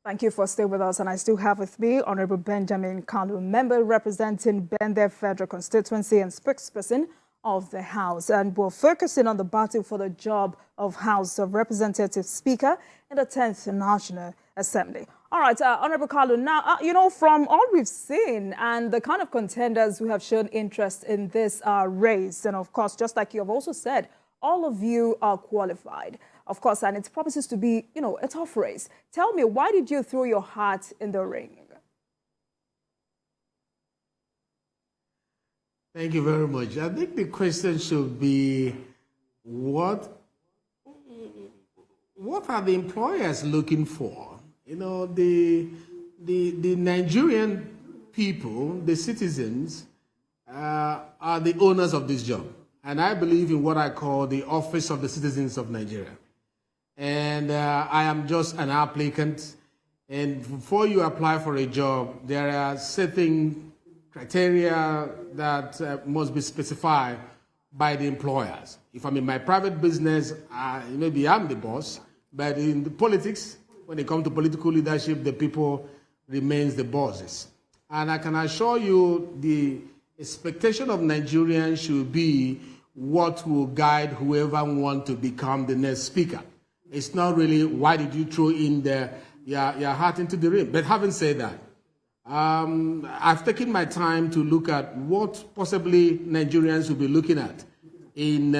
Thank you for staying with us. And I still have with me Honorable Benjamin Kalu, member representing Bende Federal Constituency and spokesperson of the House. And we're focusing on the battle for the job of House of Representatives Speaker in the 10th National Assembly. All right, Honorable Kalu, now, from all we've seen and the kind of contenders who have shown interest in this race, and of course, just like you have also said, all of you are qualified, of course, and it promises to be, a tough race. Tell me, why did you throw your hat in the ring? Thank you very much. I think the question should be, what are the employers looking for? The Nigerian people, the citizens, are the owners of this job. And I believe in what I call the Office of the Citizens of Nigeria. And I am just an applicant. And before you apply for a job, there are certain criteria that must be specified by the employers. If I'm in my private business, maybe I'm the boss, but in the politics, when it comes to political leadership, the people remains the bosses. And I can assure you the expectation of Nigerians should be what will guide whoever wants to become the next speaker. It's not really, why did you throw in your heart into the ring? But having said that, I've taken my time to look at what possibly Nigerians will be looking at in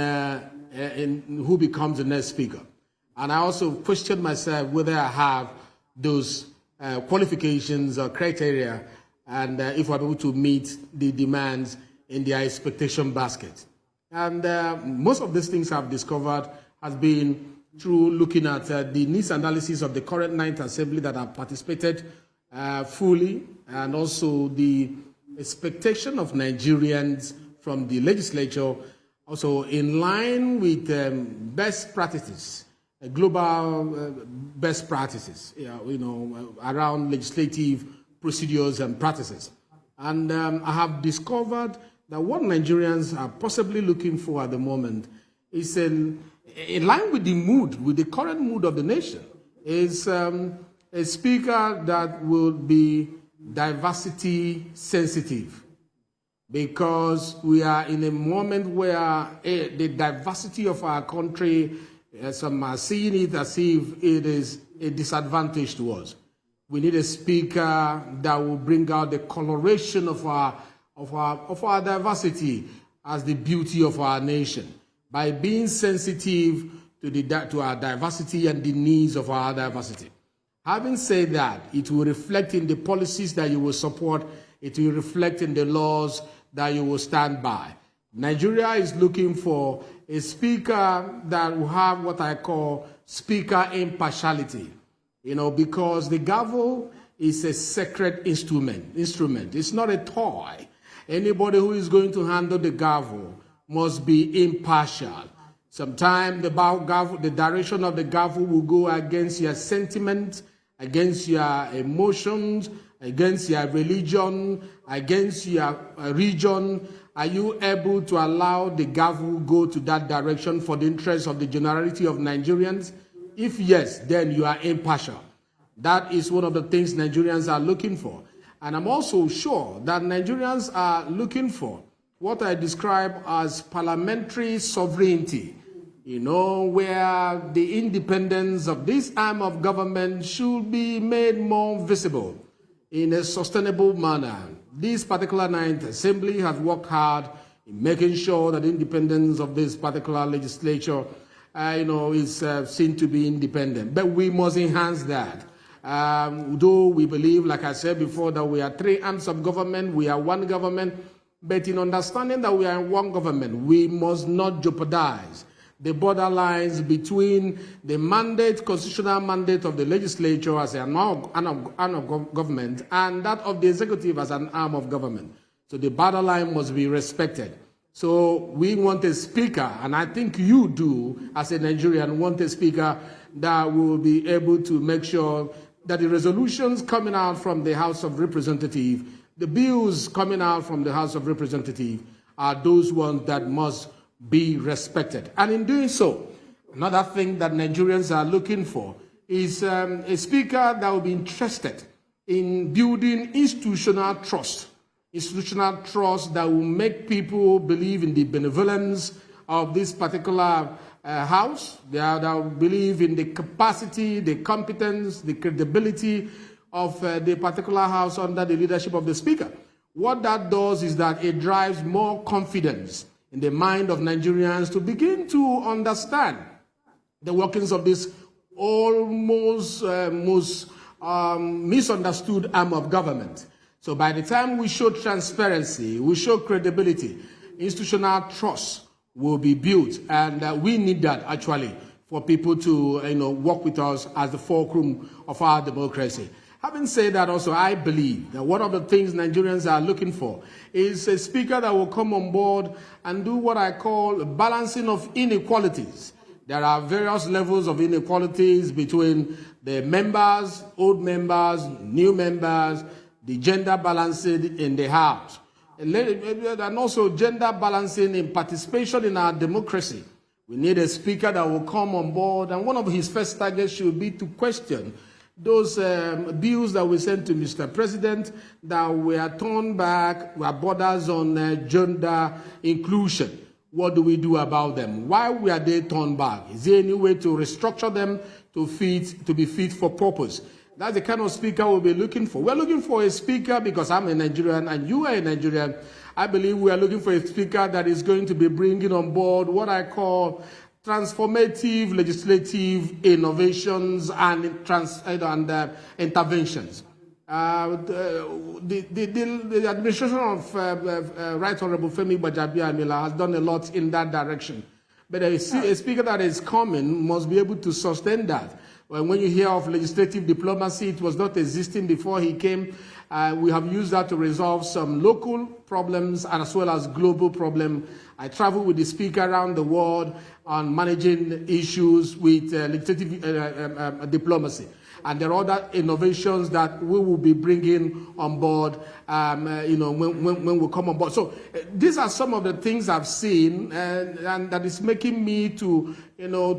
who becomes the next speaker. And I also questioned myself whether I have those qualifications or criteria, and if I'm able to meet the demands in their expectation basket. And most of these things I've discovered has been through looking at the needs analysis of the current 9th Assembly that have participated fully, and also the expectation of Nigerians from the legislature, also in line with best practices, global best practices, around legislative procedures and practices. And I have discovered that what Nigerians are possibly looking for at the moment is in line with the mood, with the current mood of the nation, is a speaker that will be diversity sensitive, because we are in a moment where the diversity of our country, some are seeing it as if it is a disadvantage to us. We need a speaker that will bring out the coloration of our diversity as the beauty of our nation, by being sensitive to our diversity and the needs of our diversity. Having said that, it will reflect in the policies that you will support. It will reflect in the laws that you will stand by. Nigeria is looking for a speaker that will have what I call speaker impartiality, because the gavel is a sacred instrument. It's not a toy. Anybody who is going to handle the gavel must be impartial. Sometimes the direction of the gavel will go against your sentiment, against your emotions, against your religion, against your region. Are you able to allow the gavel go to that direction for the interest of the generality of Nigerians? If yes, then you are impartial. That is one of the things Nigerians are looking for. And I'm also sure that Nigerians are looking for what I describe as parliamentary sovereignty, where the independence of this arm of government should be made more visible in a sustainable manner. This particular 9th Assembly has worked hard in making sure that the independence of this particular legislature is seen to be independent. But we must enhance that. Though we believe, like I said before, that we are 3 arms of government, we are one government, but in understanding that we are one government, we must not jeopardize the borderlines between the constitutional mandate of the legislature as an arm of government and that of the executive as an arm of government. So the borderline must be respected. So we want a speaker, and I think you do, as a Nigerian, want a speaker that will be able to make sure that the resolutions coming out from the House of Representatives, the bills coming out from the House of Representatives, are those ones that must be respected. And in doing so, another thing that Nigerians are looking for is a speaker that will be interested in building institutional trust that will make people believe in the benevolence of this particular house. They will believe in the capacity, the competence, the credibility of the particular house under the leadership of the speaker. What that does is that it drives more confidence in the mind of Nigerians to begin to understand the workings of this almost most misunderstood arm of government. So by the time we show transparency, we show credibility, institutional trust will be built, and we need that actually for people to work with us as the fulcrum of our democracy. Having said that, also I believe that one of the things Nigerians are looking for is a speaker that will come on board and do what I call balancing of inequalities. There are various levels of inequalities between the members, old members, new members, the gender balancing in the house, and also gender balancing in participation in our democracy. We need a speaker that will come on board, and one of his first targets should be to question those bills that we sent to Mr. President that were turned back, were borders on gender inclusion. What do we do about them? Why were they turned back? Is there any way to restructure them to be fit for purpose? That's the kind of speaker we'll be looking for. We're looking for a speaker because I'm a Nigerian and you are a Nigerian. I believe we are looking for a speaker that is going to be bringing on board what I call transformative legislative innovations and interventions. The administration of Right Honorable Femi Gbajabiamila has done a lot in that direction. But a speaker that is coming must be able to sustain that. When you hear of legislative diplomacy, it was not existing before he came. We have used that to resolve some local problems and as well as global problems. I travel with the speaker around the world on managing issues with legislative diplomacy. And there are other innovations that we will be bringing on board, when we come on board. So these are some of the things I've seen, and that is making me to,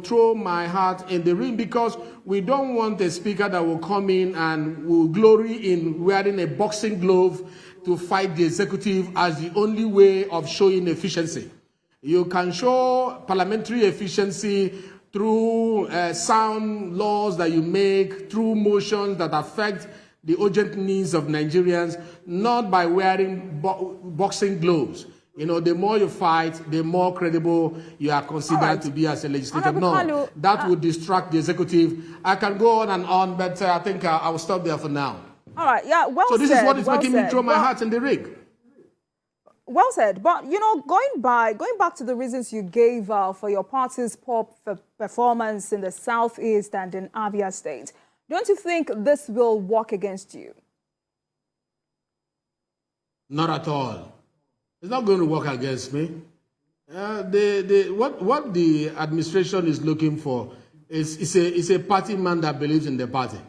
throw my heart in the ring, because we don't want a speaker that will come in and will glory in wearing a boxing glove to fight the executive as the only way of showing efficiency. You can show parliamentary efficiency through sound laws that you make, through motions that affect the urgent needs of Nigerians, not by wearing boxing gloves. The more you fight, the more credible you are considered to be as a legislator. No, that would distract the executive. I can go on, but I think I will stop there for now. All right, yeah, well said. So this is what is making me throw my heart in the ring. Well said, but going back to the reasons you gave for your party's poor performance in the Southeast and in Abia State, don't you think this will work against you? Not at all. It's not going to work against me. What the administration is looking for is a party man that believes in the party.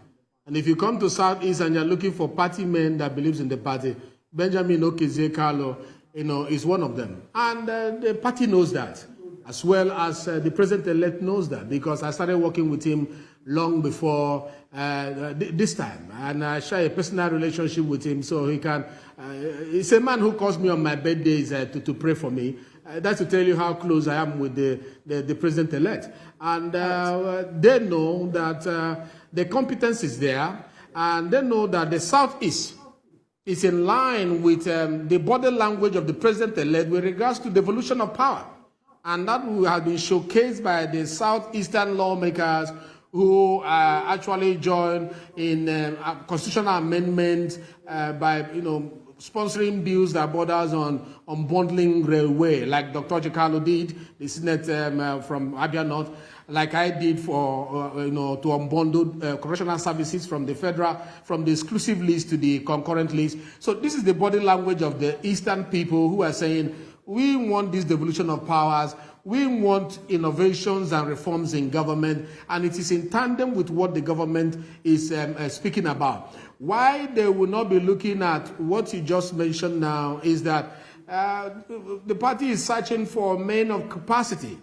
And if you come to Southeast and you're looking for party men that believes in the party, Benjamin Okezie Kalu, is one of them. And the party knows that, as well as the president-elect knows that, because I started working with him long before this time. And I share a personal relationship with him, so he can... he's a man who calls me on my birthdays to pray for me. That's to tell you how close I am with the president-elect. And they know that the competence is there, and they know that the Southeast is in line with the body language of the president-elect with regards to devolution of power. And that has been showcased by the Southeastern lawmakers who actually joined in constitutional amendments by, sponsoring bills that borders on unbundling railway, like Dr. Kalu did, the Senate from Abia North, like I did for, to unbundle correctional services from the federal, from the exclusive list to the concurrent list. So this is the body language of the Eastern people who are saying, we want this devolution of powers, we want innovations and reforms in government, and it is in tandem with what the government is speaking about. Why they will not be looking at what you just mentioned now is that the party is searching for men of capacity,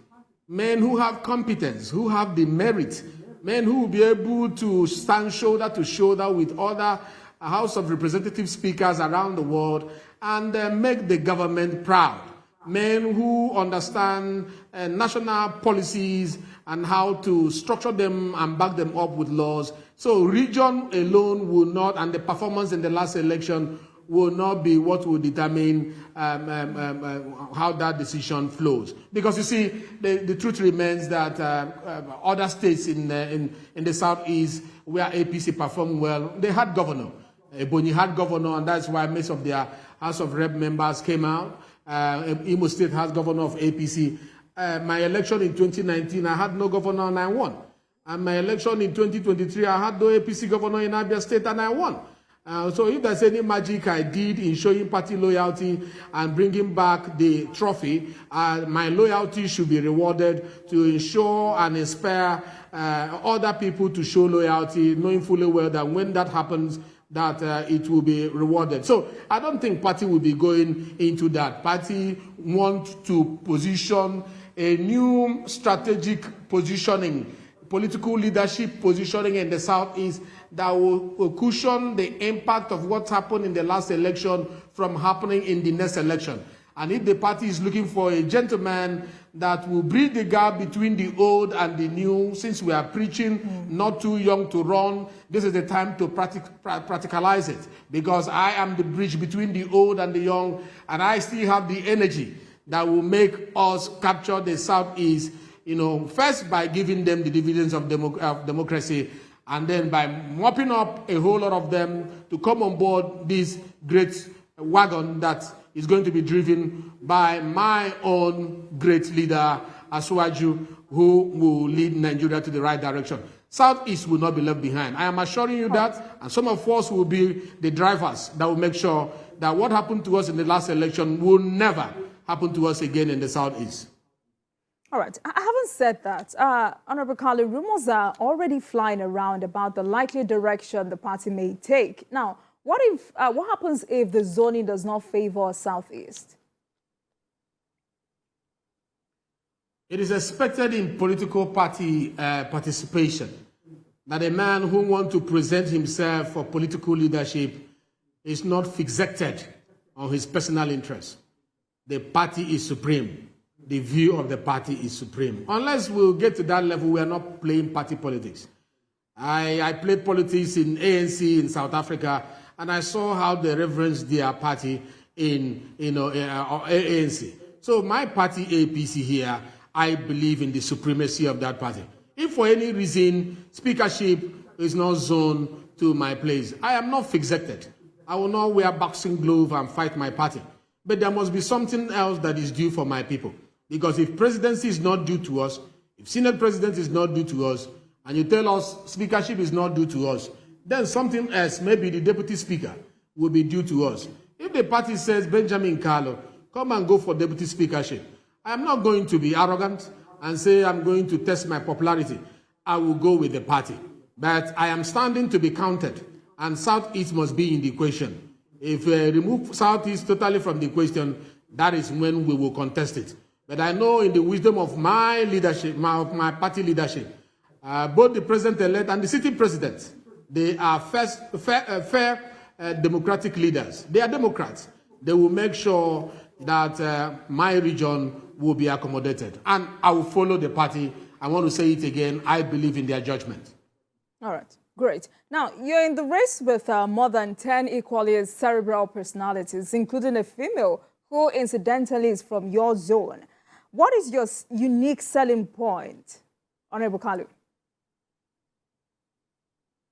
men who have competence, who have the merit men who will be able to stand shoulder to shoulder with other House of Representative speakers around the world and make the government proud. Men who understand national policies and how to structure them and back them up with laws. So region alone will not, and the performance in the last election will not be what will determine how that decision flows. Because you see, the truth remains that other states in the southeast where APC performed well, they had governor. Ebonyi had governor, and that's why most of their House of Rep members came out. Imo State has governor of APC. My election in 2019, I had no governor and I won. And my election in 2023, I had no APC governor in Abia State and I won. So if there's any magic I did in showing party loyalty and bringing back the trophy, my loyalty should be rewarded to ensure and inspire other people to show loyalty, knowing fully well that when that happens, that it will be rewarded. So I don't think party will be going into that. Party want to position a new strategic positioning, political leadership positioning in the Southeast that will cushion the impact of what happened in the last election from happening in the next election. And if the party is looking for a gentleman that will bridge the gap between the old and the new, since we are preaching not too young to run, this is the time to practicalize it. Because I am the bridge between the old and the young, and I still have the energy that will make us capture the Southeast, first by giving them the dividends of democracy, and then by mopping up a whole lot of them to come on board this great wagon that is going to be driven by my own great leader, Asuwaju, who will lead Nigeria to the right direction. Southeast will not be left behind. I am assuring you that, and some of us will be the drivers that will make sure that what happened to us in the last election will never happen to us again in the Southeast. All right. I haven't said that. Honorable Kalu, rumors are already flying around about the likely direction the party may take. Now, what happens if the zoning does not favor Southeast? It is expected in political party participation that a man who wants to present himself for political leadership is not fixated on his personal interests. The party is supreme. The view of the party is supreme. Unless we'll get to that level, we are not playing party politics. I played politics in ANC in South Africa, and I saw how they reverence their party in ANC. So my party, APC here, I believe in the supremacy of that party. If for any reason speakership is not zoned to my place, I am not fixated. I will not wear boxing gloves and fight my party. But there must be something else that is due for my people. Because if presidency is not due to us, if Senate president is not due to us, and you tell us speakership is not due to us, then something else, maybe the deputy speaker, will be due to us. If the party says, Benjamin Kalu, come and go for deputy speakership, I am not going to be arrogant and say I'm going to test my popularity. I will go with the party. But I am standing to be counted, and Southeast must be in the equation. If we remove Southeast totally from the equation, that is when we will contest it. But I know in the wisdom of my leadership, my party leadership, both the president-elect and the sitting president, they are fair democratic leaders. They are Democrats. They will make sure that my region will be accommodated. And I will follow the party. I want to say it again. I believe in their judgment. All right. Great. Now, you're in the race with more than 10 equally cerebral personalities, including a female who incidentally is from your zone. What is your unique selling point, Honorable Kalu?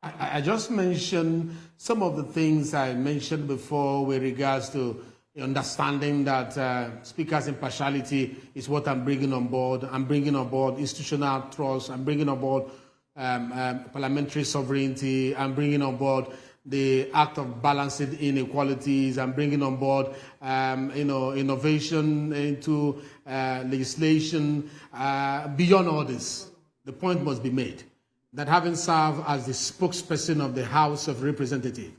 I just mentioned some of the things I mentioned before with regards to understanding that speaker's impartiality is what I'm bringing on board. I'm bringing on board institutional trust. I'm bringing on board parliamentary sovereignty. I'm bringing on board the act of balancing inequalities. I'm bringing on board, innovation into legislation. Beyond all this, the point must be made that having served as the spokesperson of the House of Representatives,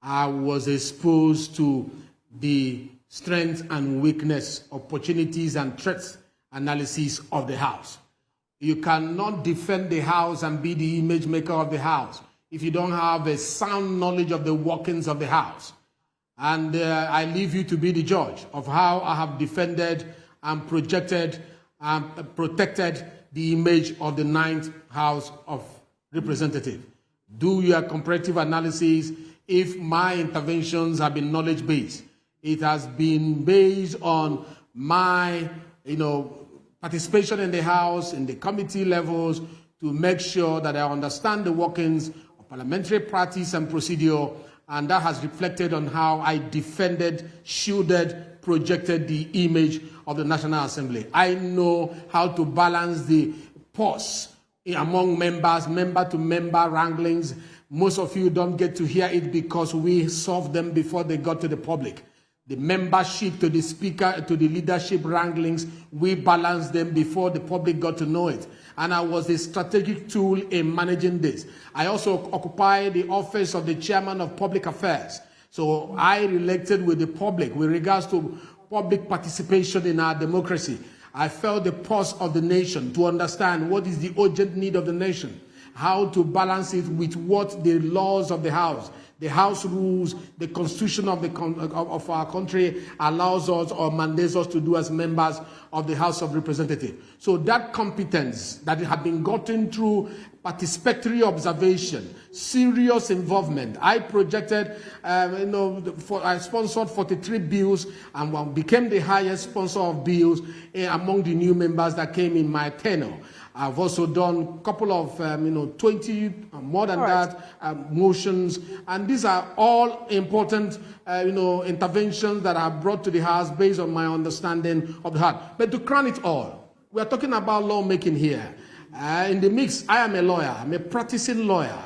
I was exposed to the strength and weakness, opportunities and threats analysis of the House. You cannot defend the house and be the image maker of the house if you don't have a sound knowledge of the workings of the house. And I leave you to be the judge of how I have defended and projected and protected the image of the 9th House of Representatives. Do your comparative analysis. If my interventions have been knowledge-based, it has been based on my, participation in the House, in the committee levels, to make sure that I understand the workings of parliamentary practice and procedure, and that has reflected on how I defended, shielded, projected the image of the National Assembly. I know how to balance the pause among members, member-to-member wranglings. Most of you don't get to hear it because we solved them before they got to the public. The membership to the speaker, to the leadership wranglings, we balanced them before the public got to know it. And I was a strategic tool in managing this. I also occupy the office of the chairman of public affairs. So I related with the public with regards to public participation in our democracy. I felt the pulse of the nation to understand what is the urgent need of the nation, how to balance it with what the laws of the House rules, the constitution of our country allows us or mandates us to do as members of the House of Representatives. So that competence that had been gotten through participatory observation, serious involvement. I projected, I sponsored 43 bills and became the highest sponsor of bills among the new members that came in my tenure. I've also done a couple of, 20, more than that, motions. And these are all important, interventions that are brought to the House based on my understanding of the House. But to crown it all, we are talking about lawmaking here. In the mix, I am a lawyer. I'm a practicing lawyer,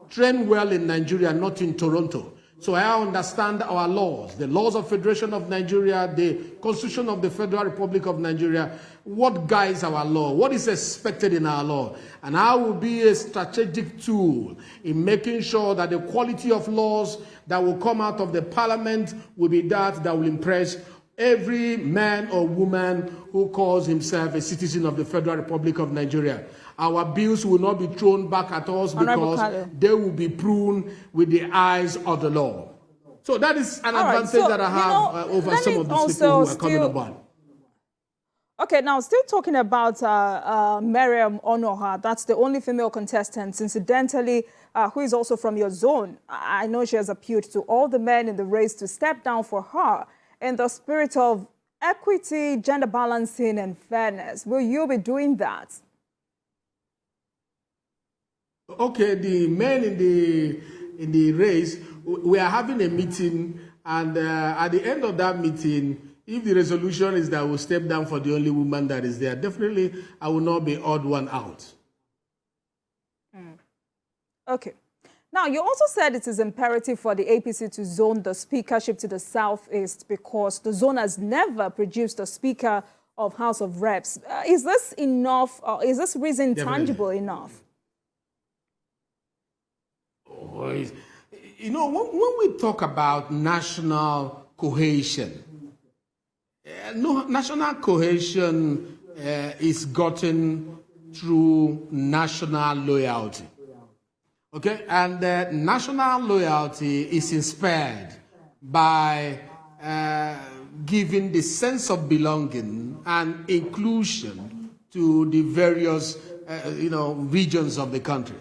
trained well in Nigeria, not in Toronto. So I understand our laws, the laws of Federation of Nigeria, the Constitution of the Federal Republic of Nigeria, what guides our law, what is expected in our law. And I will be a strategic tool in making sure that the quality of laws that will come out of the parliament will be that will impress every man or woman who calls himself a citizen of the Federal Republic of Nigeria. Our bills will not be thrown back at us because they will be pruned with the eyes of the law. So that is an advantage that I have over some of these people who are coming about. Okay, now still talking about Miriam Onoha, that's the only female contestant, incidentally, who is also from your zone. I know she has appealed to all the men in the race to step down for her in the spirit of equity, gender balancing, and fairness. Will you be doing that? Okay, the men in the race, we are having a meeting, and at the end of that meeting, if the resolution is that we'll step down for the only woman that is there, definitely I will not be odd one out. Okay. Now, you also said it is imperative for the APC to zone the speakership to the southeast because the zone has never produced a speaker of House of Reps. Is this enough? Is this reason tangible enough? When we talk about national cohesion, national cohesion is gotten through national loyalty. Okay, and national loyalty is inspired by giving the sense of belonging and inclusion to the various, regions of the country.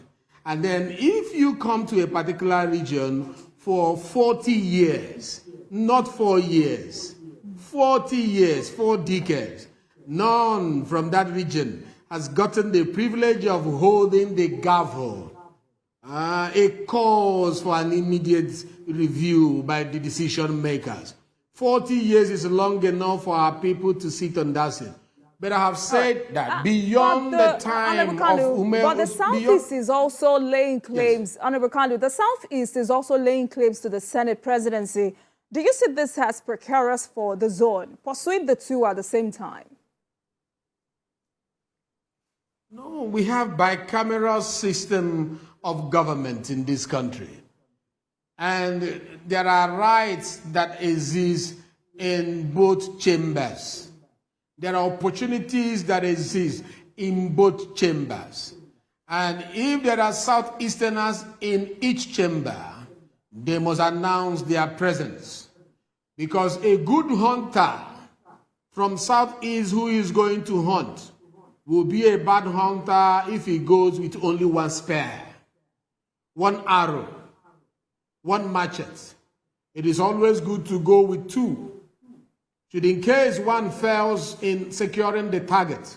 And then if you come to a particular region for 40 years, not 4 years, 40 years, 4 decades, none from that region has gotten the privilege of holding the gavel. It calls for an immediate review by the decision makers. 40 years is long enough for our people to sit on that seat. But I have said that beyond the time of women... But the Southeast is also laying claims, Honorable Kalu, the Southeast is also laying claims to the Senate presidency. Do you see this as precarious for the zone, pursuing the two at the same time? No, we have bicameral system of government in this country. And there are rights that exist in both chambers. There are opportunities that exist in both chambers. And if there are Southeasterners in each chamber, they must announce their presence. Because a good hunter from Southeast who is going to hunt will be a bad hunter if he goes with only one spear, one arrow, one machete. It is always good to go with two. Should in case one fails in securing the target,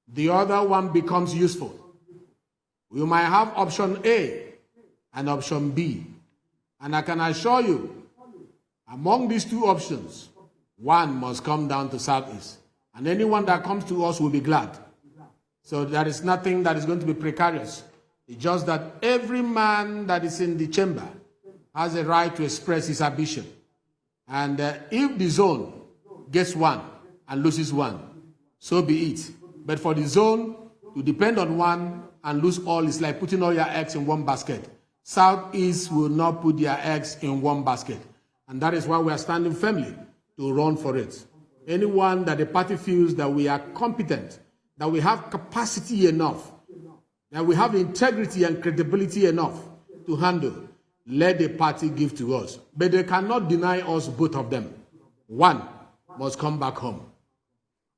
the other one becomes useful. We might have option A and option B. And I can assure you, among these two options, one must come down to Southeast. And anyone that comes to us will be glad. So there is nothing that is going to be precarious. It's just that every man that is in the chamber has a right to express his ambition. And if the zone gets one and loses one, so be it. But for the zone to depend on one and lose all is like putting all your eggs in one basket. Southeast will not put their eggs in one basket. And that is why we are standing firmly to run for it. Anyone that the party feels that we are competent, that we have capacity enough, that we have integrity and credibility enough to handle, let the party give to us. But they cannot deny us both of them. One must come back home.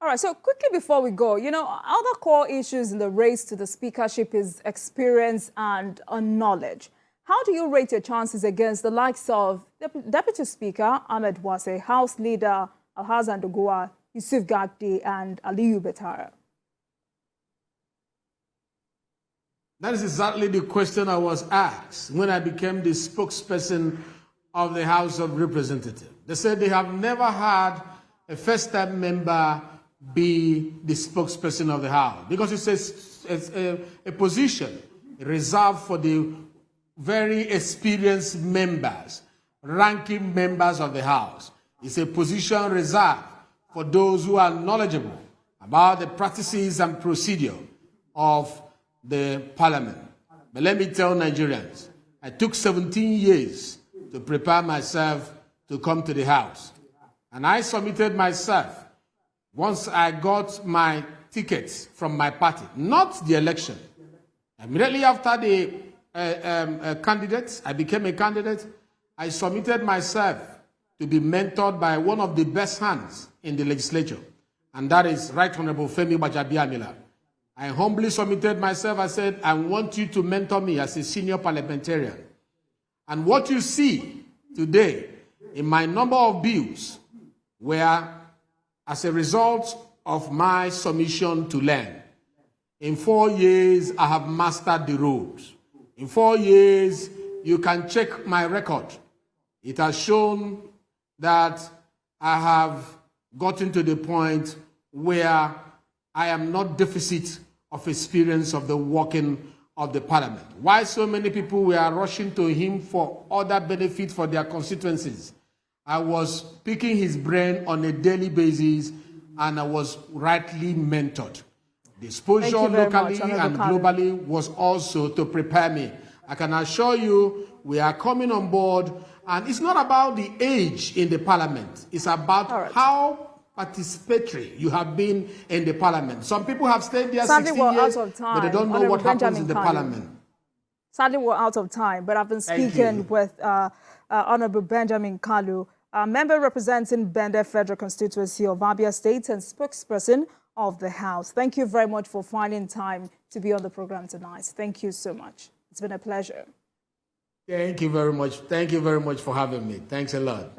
All right, so quickly before we go, other core issues in the race to the speakership is experience and knowledge. How do you rate your chances against the likes of Deputy Speaker Ahmed Wase, House Leader Alhassan Doguwa, Yusuf Gagdi, and Aliyu Betara? That is exactly the question I was asked when I became the spokesperson of the House of Representatives. They said they have never had a first-time member be the spokesperson of the House because it's a position reserved for the very experienced members, ranking members of the House. It's a position reserved for those who are knowledgeable about the practices and procedure of the Parliament. But let me tell Nigerians, I took 17 years to prepare myself to come to the House. And I submitted myself once I got my tickets from my party, not the election. Immediately after the candidate, I became a candidate, I submitted myself to be mentored by one of the best hands in the legislature, and that is Right Honorable Femi Gbajabiamila. I humbly submitted myself. I said, I want you to mentor me as a senior parliamentarian. And what you see today in my number of bills were as a result of my submission to learn. In 4 years, I have mastered the ropes. In 4 years, you can check my record. It has shown that I have gotten to the point where I am not deficit of experience of the working of the Parliament. Why so many people were rushing to him for other benefits for their constituencies? I was picking his brain on a daily basis, and I was rightly mentored. The exposure locally and globally was also to prepare me. I can assure you, we are coming on board, and it's not about the age in the Parliament. It's about how participatory you have been in the Parliament. Some people have stayed there 16 years, but they don't know what happens in the Parliament. Sadly, we're out of time, but I've been speaking with Honorable Benjamin Kalu, a member representing Bende Federal Constituency of Abia State and spokesperson of the House. Thank you very much for finding time to be on the program tonight. Thank you so much. It's been a pleasure. Thank you very much. Thank you very much for having me. Thanks a lot.